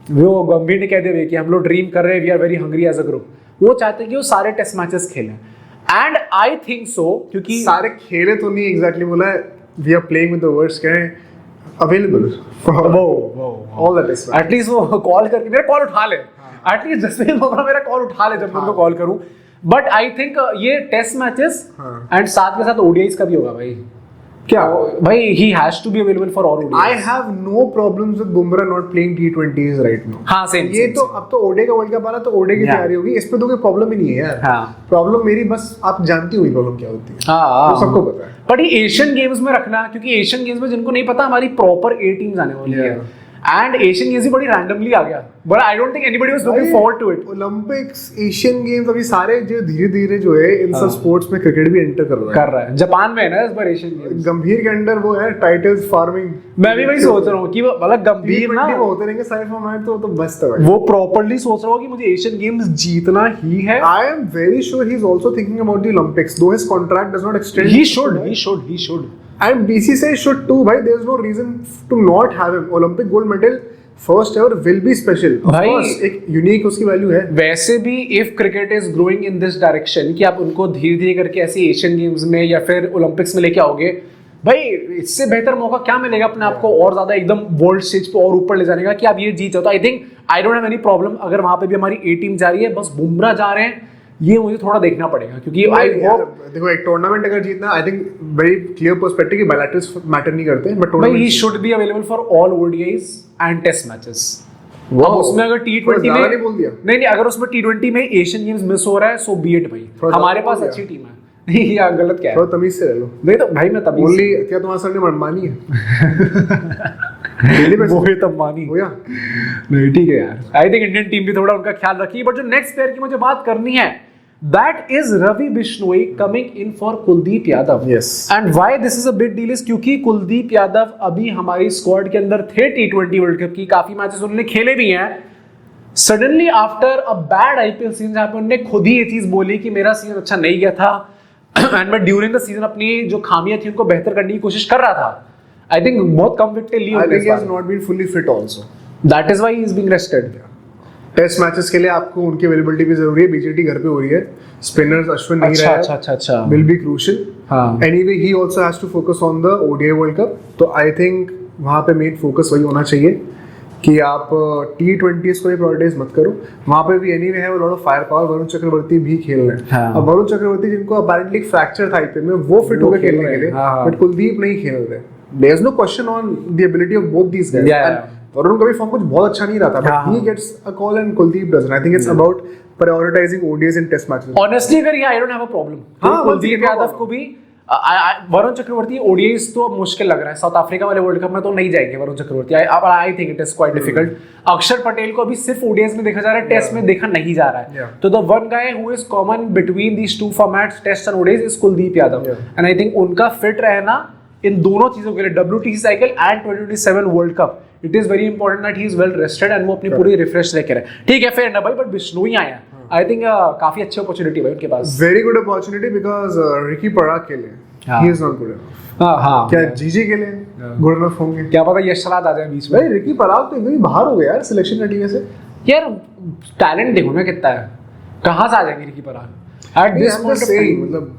वो गंभीर ने कह दिया कि हम लोग ड्रीम कर रहे हैं, we are very hungry as a group. वो चाहते हैं कि वो सारे टेस्ट मैचेस खेलें, एंड आई थिंक सो, क्योंकि सारे खेले तो नहीं एग्जैक्टली बोला है, we are playing with the words क्या है available all the test. At least वो कॉल करके मेरा कॉल उठा ले, एटलीस्ट जसप्रीत बुमराह मेरा कॉल उठा ले जब मैं उनको कॉल करूं। बट आई थिंक ये टेस्ट मैचेस एंड साथ के साथ ओडीआईज का भी होगा भाई। क्या भाई, he has to be available for all ODIs. I have no problems with Bumrah not playing T20s right now. हाँ सेम ये तो अब तो ओडे का वर्ल्ड कप आ रहा, तो ओडे की तैयारी होगी, इस पे तो कोई प्रॉब्लम ही नहीं है यार। हाँ प्रॉब्लम मेरी बस आप जानती हुई प्रॉब्लम क्या होती है, हाँ तो सबको पता है। बट ये एशियन गेम्स में रखना, क्योंकि एशियन गेम्स में जिनको नहीं पता हमारी प्रॉपर 8 टीम्स आने वाली है, एंड एशियन गेम्स भी बड़ी रैंडमली आ गया, but I don't think anybody was looking forward to it. Olympics, Asian games, अभी सारे जो धीरे-धीरे जो है इन सब स्पोर्ट्स में क्रिकेट भी एंटर कर रहा है। जापान में है ना इस बार एशियन गेम्स। गंभीर के अंडर वो है टाइटल्स फार्मिंग। मैं भी वही सोच रहा हूँ कि वो मतलब गंभीर ना होते रहेंगे सारे फॉर्मेट, तो बस तो वो प्रॉपर्ली सोच रहा हूँ कि मुझे एशियन गेम्स जीतना ही है। I am very sure he is also thinking about the Olympics, though his contract does not extend. He should. And BCCI should too, bhai. There's no reason to not have him. Olympic gold medal first ever will be special. Of course, एक unique उसकी value है। वैसे भी if cricket is growing in this direction कि आप उनको धीरे धीरे करके ऐसे एशियन गेम्स में या फिर ओलंपिक्स में लेके आओगे, भाई इससे बेहतर मौका क्या मिलेगा अपने आप को और ज्यादा एकदम वर्ल्ड स्टेज पे और ऊपर ले जाने का कि आप ये जीत जाओ। तो I think I don't have any problem अगर वहां पे भी हमारी A टीम जा रही है, बस बुमराह जा रहे हैं, ये मुझे थोड़ा देखना पड़ेगा, क्योंकि आई होप देखो एक टूर्नामेंट अगर जीतना, I think very clear perspective कि बायलैटरल्स मैटर नहीं करते, but tournament he should be available for all ODIs and test matches. अब उसमें अगर T20 में नहीं बोल दिया, नहीं अगर उसमें T20 में एशियन गेम्स मिस हो रहा है, सो बी इट भाई, हमारे पास अच्छी टीम है। नहीं यार गलत क्या है, थोड़ा तमीज से रह लो। नहीं तो भाई मैं तमीज ओनली क्या तुम्हारा सरनेम अंबानी है? मोहित अंबानी हो या नहीं, ठीक है यार। आई थिंक इंडियन टीम भी थोड़ा उनका ख्याल रखी। बट जो नेक्स्ट प्लेयर की मुझे बात करनी है, that is Ravi Bishnoi coming in for Kuldeep Yadav. Yes. And why this is a big deal is क्योंकि कुलदीप यादव अभी हमारी स्क्वाड के अंदर थे T20 वर्ल्ड कप की, काफी मैचेस उन्होंने खेले भी हैं। Suddenly after a bad IPL season, जहां पे उन्होंने खुद ही ये चीज बोली कि मेरा सीजन अच्छा नहीं गया था एंड मैं ड्यूरिंग द सीजन अपनी जो खामियां थी उनको बेहतर करने की कोशिश कर रहा था। आई थिंक बहुत कम विकेट ली। I think he has not been fully fit also. That is why he is being rested. Test matches के लिए आपको उनकी अवेलेबिलिटी भी जरूरी है। बीजेटी घर पे हो रही है, स्पिनर्स अश्विन नहीं रहा है, अच्छा will be crucial. Anyway he also has to focus on the ODI world cup. तो आई थिंक वहां पे मेन फोकस वही होना चाहिए कि आप T20s को प्रायोरिटाइज मत करो। वहां पे भी एनीवे है lot of fire power, Varun Chakravarthy भी खेल रहे हैं। हाँ। अब वरुण चक्रवर्ती जिनको अपेरेंटली फ्रैक्चर था आईपीएल में, वो फिट होकर खेलने के लिए, बट कुलदीप नहीं खेल रहे। There is no question on the ability of both these guys. Varun का भी फॉर्म कुछ बहुत अच्छा नहीं रहा था, but he gets a call and Kuldeep doesn't. I think it's about prioritising ODIs in test matches. Honestly अगर ये I don't have a problem. हाँ, कुलदीप यादव को भी वरुण चक्रवर्ती ओडीआईज तो मुश्किल लग रहा है। साउथ अफ्रीका वाले वर्ल्ड कप में तो नहीं जाएंगे Varun Chakravarthy. I think it is quite difficult. Akshar Patel को अभी सिर्फ ओडीआईज में देखा जा रहा है, टेस्ट में देखा नहीं जा रहा है। तो the one guy who is common between these two formats, test and ODIs, is Kuldeep Yadav. And I think उनका फिट रहना इन दोनों चीजों के लिए, WTC cycle and 2027 world cup, it is very important that he is well rested and वो अपनी पूरी refresh लेके रहे। ठीक है, फेयर ना भाई, बट बिश्नोई आया। आई थिंक काफी अच्छी अपॉर्चुनिटी भाई उनके पास। वेरी गुड अपॉर्चुनिटी बिकॉज़ रिकी पराग के लिए he is not good enough. हाँ, क्या जीजी के लिए गुड इनफ होंगे? क्या पता यशराज आ जाए बीच में। भाई रिकी पराग तो एकदम ही बाहर हो गया यार सिलेक्शन क्राइटेरिया से। यार टैलेंट देखो ना कितना है, कहां से आ जाएंगे रिकी Parag at this point of time. मतलब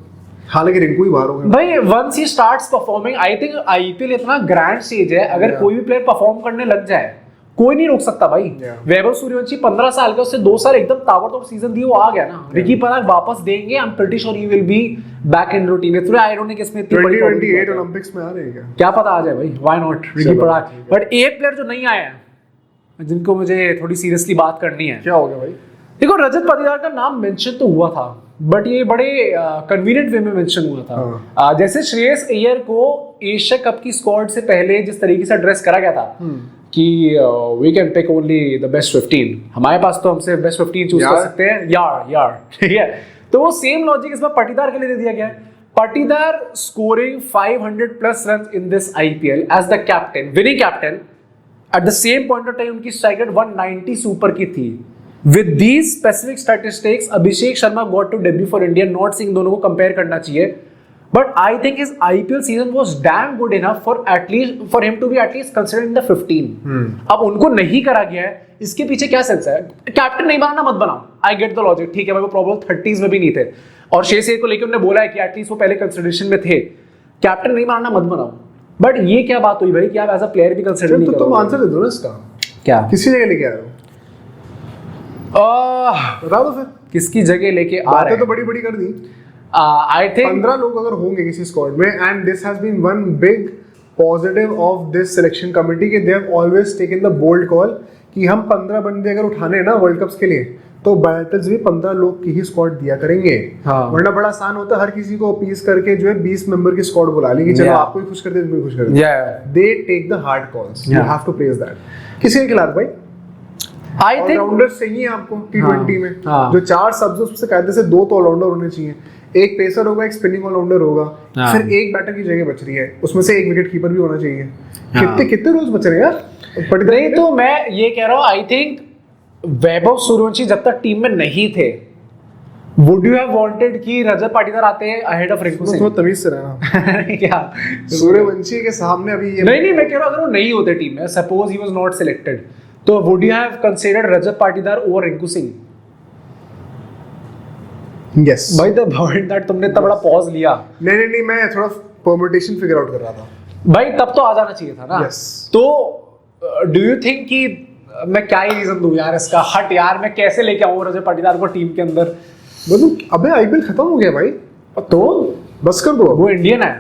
हालांकि रिंकू ही बाहर हो गया भाई। Once he starts performing, I think IPL इतना ग्रैंड स्टेज है, अगर कोई भी प्लेयर परफॉर्म करने लग जाए कोई नहीं रोक सकता भाई। वैभव सूर्यवंशी 15 साल का, उससे 2 साल एकदम ताबड़तोड़ सीजन दिए, वो आ गया ना। रिकी पराग वापस देंगे, I am pretty sure he will be back in routine. थोड़ा आई डोंट थिंक इसमें इतनी बड़ी 2028 ओलंपिक्स में आ रहे हैं क्या पता आ जाए भाई, why not Ricky Parag. But एक प्लेयर जो नहीं आया है जिनको मुझे थोड़ी सीरियसली बात करनी है। क्या हो गया भाई? देखो रजत पाटीदार का नाम मेंशन तो हुआ था, बट ये बड़े कन्वीनियंट वे में मेंशन हुआ था। जैसे श्रेयस अय्यर को एशिया कप की स्क्वाड से पहले जिस तरीके से एड्रेस करा गया था कि we can pick only the best 15, हमारे पास तो हमसे बेस्ट 15 चूज कर सकते हैं यार ठीक है। तो वो सेम लॉजिक इस बार पाटीदार के लिए दे दिया गया है। Patidar scoring 500 plus run in this IPL as the captain, winning captain. At the same point of time उनकी स्ट्राइक रेट 190 से ऊपर की थी। With these specific statistics, Abhishek Sharma got to debut for India. Not saying दोनों को compare करना चाहिए, but I think his IPL season was damn good enough for him to be at least considered in the 15. अब उनको नहीं करा गया है, इसके पीछे क्या सेंस है? कैप्टन नहीं बनाना मत बनाओ, I get the logic, ठीक है भाई, वो प्रॉब्लम 30s में भी नहीं थे और श्रेयस अय्यर को लेकर उन्होंने बोला है कि एटलीस्ट वो पहले कंसिडरेशन में थे। कैप्टन नहीं बनाना मत बनाओ, बट ये क्या बात हुई भाई कि आप एज अ प्लेयर भी कंसिडर नहीं करोगे? तुम आंसर दे दो ना इसका। क्या किसी जगह लेके आ रहे हो? बता दो फिर किसकी जगह लेके आ रहे हैं? तो बड़ी बड़ी कर दी। आई थिंक 15 लोग अगर होंगे किसी स्क्वाड में, and this has been one big positive of this selection committee कि they have always taken the bold call कि हम 15 बंदे अगर उठाने हैं ना वर्ल्ड कप्स के लिए, तो बैटल्स भी 15 लोग की ही स्क्वाड दिया करेंगे। वरना बड़ा आसान होता है हर किसी को अपीस करके जो है 20 मेंबर की स्क्वाड बुला ली कि चलो आपको ही खुश कर दे, तुमको खुश कर दे। They take the hard calls, you have to praise that. किसी के खिलाफ भाई आई थिंक ऑलराउंडर चाहिए आपको T20 में। जो 4 सब्स उससे कायदे से 2 तो ऑलराउंडर होने चाहिए, एक पेसर होगा, एक स्पिनिंग ऑलराउंडर होगा, फिर एक बैटर की जगह बच रही है, उसमें से एक विकेट कीपर भी होना चाहिए। कितने रोज बच रहे हैं यार? नहीं तो मैं ये कह रहा हूँ, आई थिंक वैभव सूर्यवंशी जब तक टीम में नहीं थे, वुड यू हैव वांटेड कि रजत पाटीदार आते हैं अहेड ऑफ रिंकू सिंह? थोड़ा तमीज से रहना। क्या सूर्यवंशी के सामने अभी ये नहीं मैं कह रहा हूँ अगर वो नहीं होते टीम में, suppose he was not selected, तो would you have considered Rajat Patidar over Rinku Singh? Yes भाई द पॉइंट दैट तुमने इतना बड़ा पॉज लिया। नहीं मैं थोड़ा परम्यूटेशन फिगर आउट कर रहा था भाई, तब तो आ जाना चाहिए था ना। तो डू यू थिंक कि मैं क्या ही रीजन दूं यार इसका? हट यार, मैं कैसे लेके आऊं रजत पाटीदार को टीम के अंदर? मतलब अबे आईपीएल खत्म हो गया भाई, तो बस कर दो। वो इंडियन है।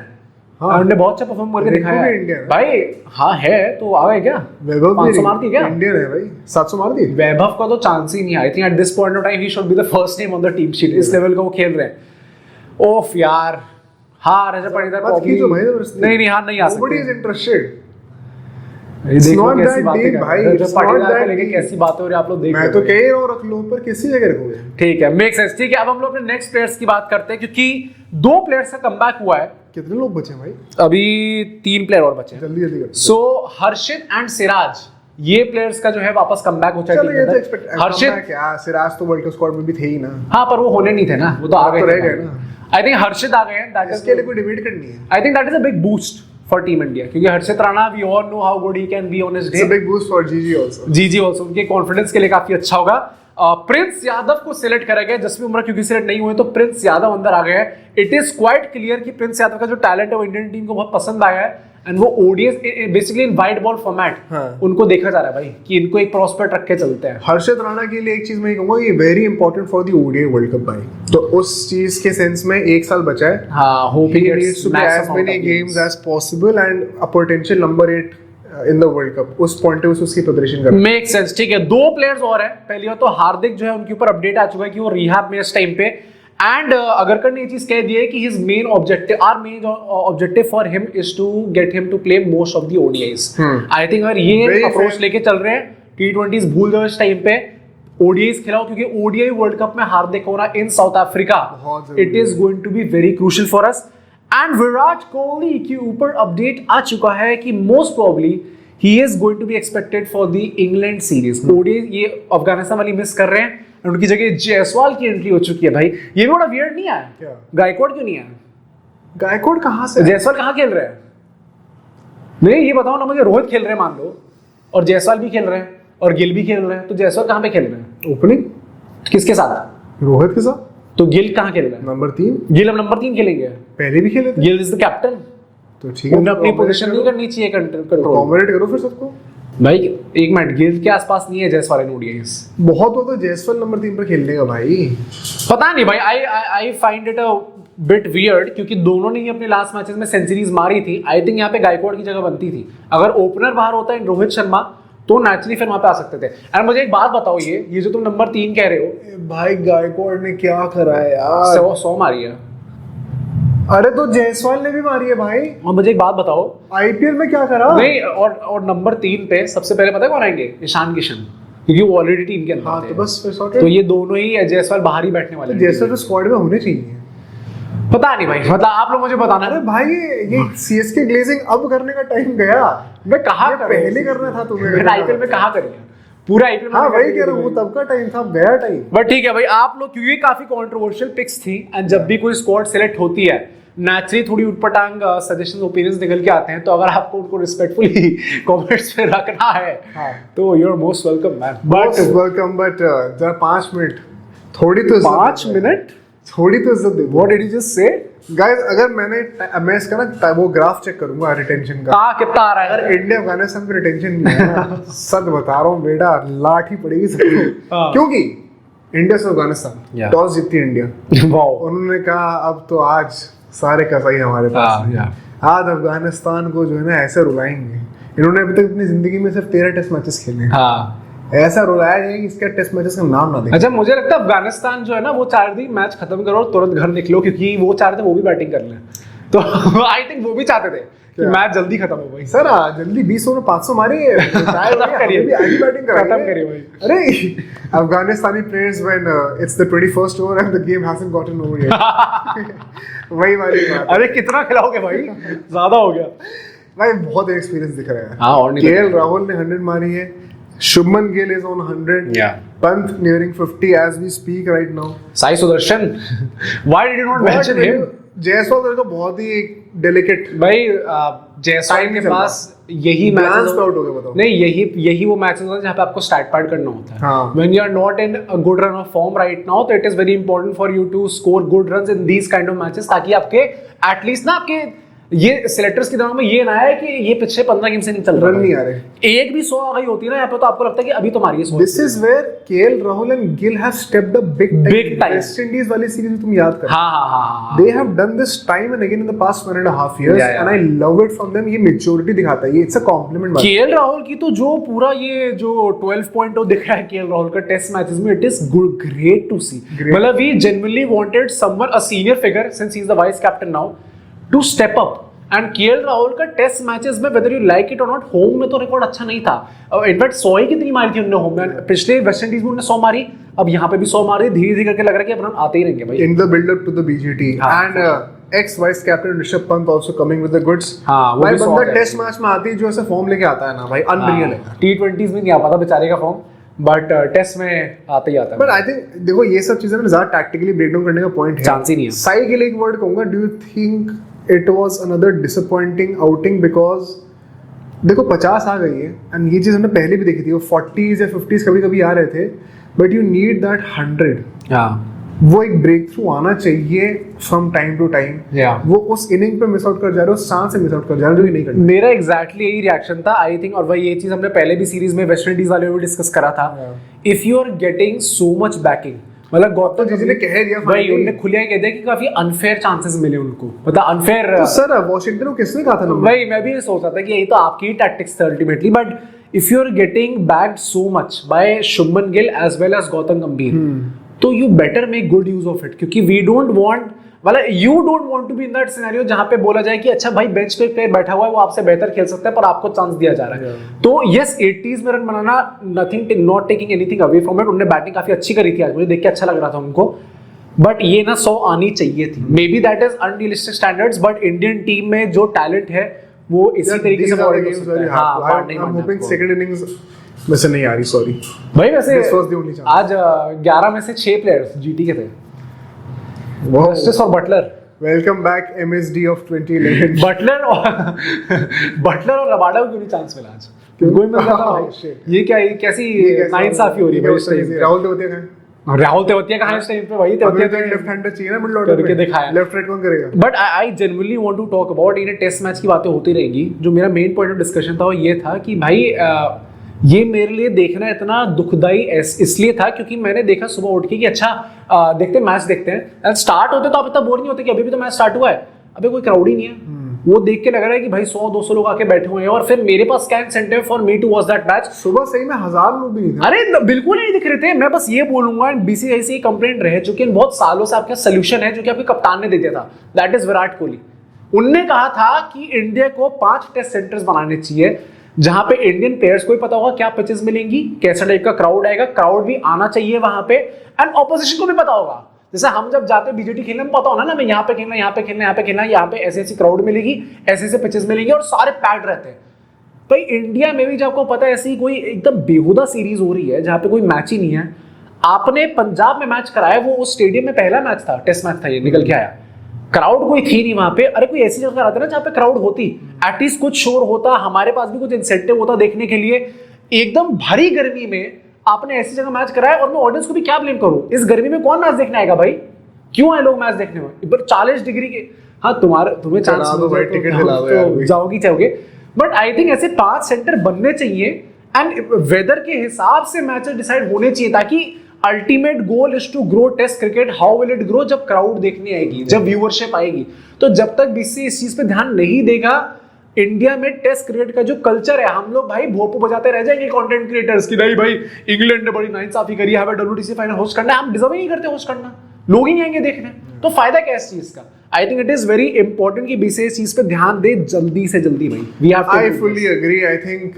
हाँ, उन्होंने बहुत अच्छा परफॉर्म करके दिखाया है भाई। हाँ है तो आ गए क्या? वैभव 500 मार दी क्या? इंडियन है भाई, 700 मार दी। वैभव का तो चांस ही नहीं है। I think eight this point of time he should be the first name on the team sheet. इस लेवल का वो खेल रहे हैं। ओफ यार, हार रजत पाटीदार नहीं नहीं हार नहीं आ सकते। Nobody is interested. It's not that deep भाई, रजत पाटीदार को लेके कैसी बातें हो रही है आप लोग देख। मैं तो कह ही रहा हूँ रख लो, पर किसी जगह रखोगे। ठीक है, मेक सेंस। ठीक है, अब हम लोग अपने नेक्स्ट प्लेयर्स की बात करते हैं, क्योंकि 2 प्लेयर्स का कमबैक हुआ है। कितने लोग बचे भाई? अभी 3 प्लेयर और बचे। जल्दी जल्दी कर। सो हर्षित एंड सिराज, ये प्लेयर्स का जो है वापस कमबैक हो जाएगा। हर्षित क्या, सिराज तो वर्ल्ड कप स्क्वाड में भी थे ही ना। हाँ, पर वो होने नहीं थे ना, वो तो आ रह गए ना। आई थिंक हर्षित आ गए हैं, दैट इसके लिए कोई डिबेट करनी है। I think that is a big boost for team India, क्योंकि Harshit Rana we all know how good he can be on his day. It's a big boost for GG also. GG also उनके confidence के लिए काफी अच्छा होगा। Prince Yadav को select करा गया, जसप्रीत बुमराह क्योंकि सिलेक्ट नहीं हुए तो प्रिंस यादव अंदर आ गए हैं। इट इज क्वाइट क्लियर कि प्रिंस यादव का जो टैलेंट है वो इंडियन टीम को बहुत पसंद आया है, एंड वो ODIs basically in white ball format उनको देखा जा रहा है भाई कि इनको एक प्रॉस्पेक्ट रख के चलते हैं। हर्षित राणा के लिए एक चीज मैं कहूंगा, ये very important for the ODI world cup भाई, तो उस चीज के सेंस में 1 साल बचा है। हाँ, hopping he needs to play as many games as possible and a potential number 8 in the world cup, उस पॉइंट ऑफ व्यू उसकी प्रिपरेशन कर। Make sense. ठीक है, 2 प्लेयर्स और हैं। पहली बात तो हार्दिक जो है उनके ऊपर अपडेट आ चुका है कि वो रिहैब में इस टाइम पे, एंड अगरकर ने ये चीज कह दी है कि his main objective, our main objective for him is to get him to play most of the ODIs. I think अगर ये अप्रोच लेके चल रहे हैं, T20s भूल जाओ इस टाइम पे, ओडीआईज खिलाओ, क्योंकि ओडीआई वर्ल्ड कप में हार्दिक होना in South Africa it is going to be very crucial for us. And Virat Kohli के ऊपर अपडेट आ चुका है कि most probably he is going to be expected for the England series। ODI ये अफगानिस्तान वाली मिस कर रहे हैं, उनकी जगह जायसवाल की एंट्री हो चुकी है भाई। ये भी बड़ा वियर्ड नहीं है क्या? गायकवाड़ क्यों नहीं है? गायकवाड़ कहाँ से? जायसवाल कहाँ खेल रहे हैं? नहीं ये बताओ ना मुझे, रोहित खेल रहे हैं मान लो, और जायसवाल भी खेल रहे हैं, और गिल भी खेल रहे हैं, तो जायसवाल कहाँ पे खेल रहे हैं? ओपनिंग किसके साथ? रोहित के साथ। तो गिल कहाँ खेल रहे हैं? नंबर 3। गिल अब नंबर 3 खेलेंगे, पहले भी खेले थे। गिल इज द कैप्टन, तो ठीक है, उन्हें अपनी पोजीशन नहीं करनी चाहिए कंट्रोल। कॉमरेट करो फिर सबको भाई। एक मिनट, गिल के आसपास नहीं है जायसवाल इन ओडीआईज। बहुत हो तो जायसवाल नंबर 3 पर खेलने का भाई, पता नहीं भाई। I find it a bit weird, क्योंकि दोनों ने ही अपने लास्ट मैचेस में सेंचुरीज मारी थी। आई थिंक यहाँ पे गायकवाड़ की जगह बनती थी। अगर ओपनर बाहर होता है रोहित शर्मा तो नेचुरली फिर वहां पे आ सकते थे। एंड मुझे एक बात बताओ, ये जो तुम नंबर 3 कह रहे हो भाई, गायकवाड़ ने क्या करा है यार? 100 मारी है। अरे तो जायसवाल ने भी मारी है भाई। और मुझे एक बात बताओ, आईपीएल में क्या करा? नहीं, और नंबर 3 पे सबसे पहले पता है कौन आएंगे? ईशान किशन, क्योंकि वो ऑलरेडी टीम के अंदर थे। तो बस फिर सॉर्टेड। तो ये दोनों ही जायसवाल बाहर ही बैठने वाले हैं। जायसवाल तो स्क्वाड में होने चाहिए। पता नहीं भाई, मतलब आप लोग मुझे बताना। अरे भाई ये सीएसके ग्लेजिंग अब करने का टाइम गया। मैं कहा पहले करना था तुम्हें। आईपीएल में कहा करिए पूरा आईपीएल। हाँ वही कह रहा हूँ, तब का टाइम था, गया टाइम। बट ठीक है भाई, आप लोग, क्योंकि काफी कंट्रोवर्शियल पिक्स थी, एंड जब भी कोई स्क्वाड सिलेक्ट होती है नेचुरली थोड़ी उटपटांग सजेशंस ओपिनियंस निकल के आते हैं, तो अगर आपको उनको रिस्पेक्टफुली कमेंट्स पे रखना है तो you are most welcome man. But welcome, but जरा 5 मिनट थोड़ी तो 5 मिनट थोड़ी तो इज्जत दे। What did you just say? Guys अगर मैं इसका ना वो ग्राफ चेक करूंगा रिटेंशन का, कितना आ रहा है? अगर इंडिया अफगानिस्तान पे रिटेंशन नहीं है ना, सच बता रहा हूँ बेटा, लाठी पड़ेगी सबको। क्योंकि इंडिया से अफगानिस्तान टॉस जीती इंडिया, उन्होंने कहा अब तो आज सारे का सही हमारे पास। आज अफगानिस्तान को जो है ना ऐसे रुलाएंगे। इन्होंने अभी तक अपनी जिंदगी में सिर्फ 13 टेस्ट मैचेस खेले हैं। ऐसा रुलाया जाए कि इसका टेस्ट मैचेस का नाम ना दें। अच्छा, मुझे लगता है अफगानिस्तान जो है ना, वो 4 दिन मैच खत्म करो और तुरंत घर निकलो, क्योंकि वो चाहते थे वो भी बैटिंग कर लें। तो आई थिंक वो भी चाहते थे कि मैच जल्दी खत्म हो भाई। सर जल्दी 20 ओवर में 500 मारिए, खत्म करिए भाई। अरे अफगानिस्तानी players when it's the 21st over and the game hasn't gotten over yet. वही वाली बात। अरे कितना खिलाओगे भाई, ज्यादा हो गया भाई। बहुत एक्सपीरियंस दिख रहा है। हाँ, और नहीं केएल राहुल ने 100 मारी है, Shubman Gill is on 100, Pant nearing 50 as we speak right now. Sai Sudarshan, why did you not mention him? Jaiswal का बहुत ही डेलिकेट भाई, जायसवाल के पास यही मैचेस आउट हो गया, बताओ। नहीं, यही वो मैचेस होते हैं जहाँ पे आपको स्टार्ट पैड करना होता है। हाँ। When you are not in a good run of form right now, तो it is very important for you to score good runs in these kind of matches, ताकि आपके at least ना आपके ये सिलेक्टर्स के दिमाग में ये ना है कि ये पिछले 15 गेम से नहीं चल रहा, रन नहीं आ रहे, एक भी 100 आ गई होती है ना यहाँ पे तो आपको लगता है कि अभी तो मारिए 100। This is where KL Rahul and Gill have stepped up big time. West Indies वाली सीरीज में तुम याद करो, हाँ they have done this time and again in the past 1.5 years and I love it from them. ये मैच्योरिटी दिखाता है, ये it's a compliment. KL Rahul की तो जो पूरा ये जो 12.0 दिख रहा है केएल राहुल का टेस्ट मैचेस में, it is good, great to see. मतलब we genuinely wanted someone, a senior figure since he is the vice captain now, to step up. And KL Rahul का टेस्ट मैचेस में वेदर यू लाइक इट और not, home में तो record अच्छा नहीं था। In fact 100 ही कितनी मारी थी उन्होंने होम में, पिछले वेस्ट इंडीज में उन्होंने 100 मारी, अब यहाँ पे भी 100 मारी। धीरे धीरे करके लग रहा है कि अब रन आते ही रहेंगे भाई। In the build up to the BGT and ex vice captain Rishabh Pant also coming with the goods. भाई बंदा टेस्ट मैच में आती है जो ऐसे फॉर्म लेके आता है ना भाई, अनरियल है। T20s में नहीं आ पाता बेचारे का फॉर्म, बट टेस्ट में आते ही आता है। बट आई थिंक देखो ये सब चीजें ना ज्यादा टैक्टिकली ब्रेक डाउन करने का पॉइंट है, चांस ही नहीं है। साई के लिए एक वर्ड कहूंगा, do you think it was another disappointing outing? Because देखो 50 आ गई है एंड ये चीज हमने पहले भी देखी थी, वो 40s या 50s कभी कभी आ रहे थे, बट यू नीड दैट 100। वो एक ब्रेक थ्रू आना चाहिए फ्रॉम टाइम टू टाइम। वो उस इनिंग पे मिस आउट कर जा रहे हो, उस चांस से मिस आउट कर जा रहे हो जो नहीं करना। मेरा एग्जैक्टली यही रिएक्शन था आई थिंक, और वही ये चीज हमने पहले भी सीरीज में वेस्ट इंडीज वाले में डिस्कस करा था। If you are getting so much backing, मतलब गौतम जीजी ने कह दिया भाई, उन्होंने खुलिया कह दिया कि काफी अनफेयर चांसेस मिले उनको, मतलब अनफेयर। तो सर वॉशिंगटन को किसने कहा था? भाई मैं भी ये सोच रहा था कि यही तो आपकी टैक्टिक्स थे ultimately, but if you are getting backed so much by Shubman Gill as well as Gautam Gambhir, तो you better make good use of it, क्योंकि वी डोंट वांट, मतलब you don't want to be in that scenario जहां पे बोला जाए कि अच्छा भाई बेंच पे प्लेयर बैठा हुआ है, वो आपसे बेहतर खेल सकता है पर आपको चांस दिया जा रहा है। तो यस 80s में run banana, nothing, not taking anything away from it. उन्होंने बैटिंग काफी अच्छी करी थी आज, मुझे देख के अच्छा लग रहा था उनको, बट ये ना 100 आनी चाहिए थी। May be that is unrealistic standards, but Indian team में जो टैलेंट है वो इसी तरीके से बॉडी हो सकता है। हां, नहीं मानना। होपिंग सेकंड इनिंग्स में से नहीं आ रही, सॉरी भाई। वैसे आज 11 में से 6 प्लेयर्स जीटी के थे। Justice for Buttler, welcome back MSD of 2011। Buttler और रबाडा को क्यों नहीं चांस मिला आज? कोई मिल रहा था भाई। ये क्या, ये कैसी नाइंसाफी हो रही है इस टाइम पे? राहुल तेवतिया कहां इस टाइम पे भाई? तेवतिया तो लेफ्ट हैंडर चाहिए ना मिडिल ऑर्डर करके दिखाया, लेफ्ट राइट कौन करेगा? But I genuinely want to talk about, in test match की बातें होती रहेंगी। जो मेरा मेन पॉइंट ऑफ डिस्कशन था वो ये था कि भाई ये मेरे लिए देखना इतना दुखदाई इसलिए था क्योंकि मैंने देखा सुबह उठ के कि अच्छा देखते मैच देखते हैं, स्टार्ट होते तो आप इतना बोर नहीं होते कि अभी भी तो मैच स्टार्ट हुआ है, अभी कोई क्राउड ही नहीं है। वो देख के लग रहा है कि भाई 100-200 लोग आके बैठे हुए हैं, और फिर मेरे पास क्या incentive for me to watch that match? सुबह सही में 1000 लोग भी नहीं थे। अरे बिल्कुल नहीं दिख रहे थे। मैं बस ये बोलूंगा, बीसीसीआई से कंप्लेंट रह चुकी है बहुत सालों से, आपका सोल्यूशन है जो कि आपके कप्तान ने दे दिया था, दैट इज विराट कोहली। उनने कहा था कि इंडिया को 5 टेस्ट सेंटर्स बनाने चाहिए जहां पे इंडियन प्लेयर्स को भी पता होगा क्या पिचेस मिलेंगी, कैसा टाइप का क्राउड आएगा, क्राउड भी आना चाहिए वहां पे, एंड ऑपोजिशन को भी पता होगा। जैसे हम जब जाते हैं बीजेटी खेलने में पता होना ना, मैं यहाँ पे खेलना, यहाँ पे खेलना, यहाँ पे खेलना, यहाँ पे ऐसी ऐसी क्राउड मिलेगी, ऐसे ऐसे पिचेस मिलेंगे, और सारे पैक्ड रहते हैं। भाई इंडिया में भी जब आपको पता है ऐसी कोई एकदम बेहुदा सीरीज हो रही है जहां पे कोई मैच ही नहीं है। आपने पंजाब में मैच कराया, वो उस स्टेडियम में पहला मैच था, टेस्ट मैच था, ये निकल के आया, क्राउड कोई थी नहीं वहां पे। अरे कोई ऐसी जगह कराते ना जहां पे क्राउड होती, एटलीस्ट कुछ शोर होता, हमारे पास भी कुछ इंसेंटिव होता देखने के लिए। एकदम भरी गर्मी में आपने ऐसी जगह मैच कराया, और मैं ऑडियंस को भी क्या ब्लेम करूं? इस गर्मी में कौन मैच देखने आएगा भाई? क्यों आए लोग मैच देखने में? 40 डिग्री के, हाँ तुम्हें चांस तो जाओगी चाहोगे, बट आई थिंक ऐसे 5 सेंटर बनने चाहिए, एंड वेदर के हिसाब से मैचेस डिसाइड होने चाहिए, ताकि ultimate goal is to grow test cricket. How will it grow? जब क्राउड देखने आएगी, जब व्यूअरशिप आएगी। तो जब तक बीसीसीआई इस चीज पे ध्यान नहीं देगा, इंडिया में टेस्ट क्रिकेट का जो कल्चर है, हम लोग भाई भोपू बजाते रह जाएंगे कंटेंट क्रिएटर्स की, नहीं भाई इंग्लैंड ने बड़ी नाइंसाफी करी है, हमें WTC फाइनल होस्ट करना है, हम डिजर्व ही नहीं करते होस्ट करना, लोग ही नहीं आएंगे देखने, तो फायदा क्या इस चीज का? I think it is very important कि बीसीसीआई इस चीज पे ध्यान दे जल्दी से जल्दी भाई। We have to, I fully agree. I think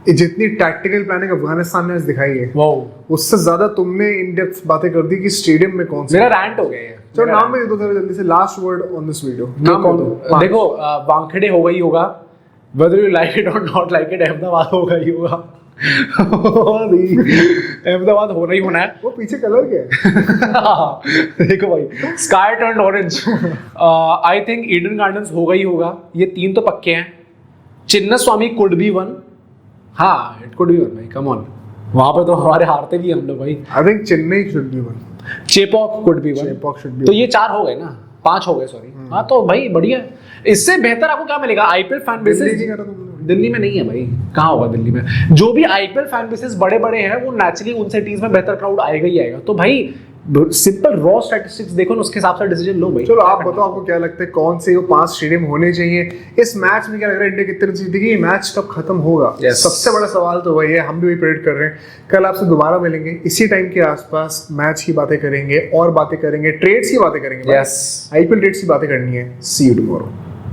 जितनी टैक्टिकल प्लानिंग अफगानिस्तान ने दिखाई है, उससे ज्यादा तुमने इन डेप्थ बातें कर दी कि स्टेडियम में कौन सा। मेरा रैंट हो गया है। तो नाम में दो जल्दी से, last word on this video. देखो वानखेड़े हो गई होगा, whether you like it or not like it, Ahmedabad होगा ही होगा। अहमदाबाद होना ही होना है। वो पीछे कलर क्या है? देखो भाई, sky turn orange. I think Eden gardens होगा ही होगा, ये 3 तो पक्के हैं। चिन्नास्वामी कुड बी वन, हाँ इट कुड बी वन भाई, कम ऑन, वहां पे तो हमारे हारते भी हम लोग भाई। I think Chennai should be one, Chepauk could be one, Chepauk should be, तो ये 4 हो गए ना। 5 हो गए सॉरी। हाँ तो भाई बढ़िया, इससे बेहतर आपको क्या मिलेगा? आईपीएल फैन बेसिस दिल्ली में नहीं है भाई, कहाँ होगा दिल्ली में? जो भी आईपीएल फैन बेसिस बड़े बड़े हैं वो नेचुरली उन सिटीज में बेहतर क्राउड आएगा ही आएगा। तो भाई सिंपल रॉ स्टैटिस्टिक्स देखो ना, उसके हिसाब से डिसीजन लो भाई। चलो आप बताओ, आपको क्या लगता है कौन से वो 5 स्टेडियम होने चाहिए? इस मैच में क्या लग रहा है इंडिया कितनी जीतेगी? ये मैच कब खत्म होगा? सबसे बड़ा सवाल तो वही है, हम भी वही प्रेडिक्ट कर रहे हैं। कल आपसे दोबारा मिलेंगे इसी टाइम के आसपास, मैच की बातें करेंगे और बातें करेंगे, ट्रेड्स की बातें करेंगे। आईपीएल ट्रेड्स की बातें करनी है। सी यू टुमारो।